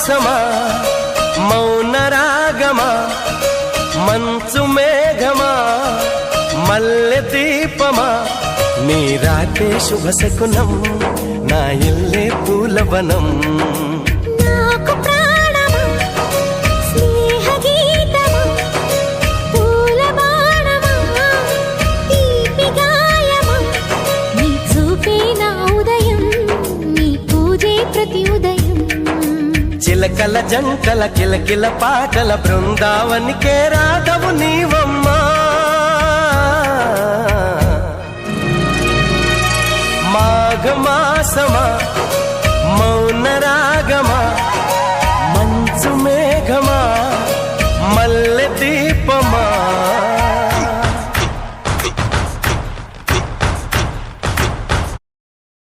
మాఘమాసమా మౌన రాగమా మంచు మేఘమా మల్లె దీపమా నీ రాతే శుభ శకునం నా ఇల్లే పూలవనం నాకు ప్రాణమా స్నేహ గీతమా పూల బాణమా తీపి గాయమా నీ చూపే నా ఉదయం నీ పూజే ప్రతి ఉదయం చిలకల జంటల కిలకిల పాటల బృందావనికే రాధవు నీవమ్మా మాఘమాసమా మౌన రాగమా మంచు మేఘమా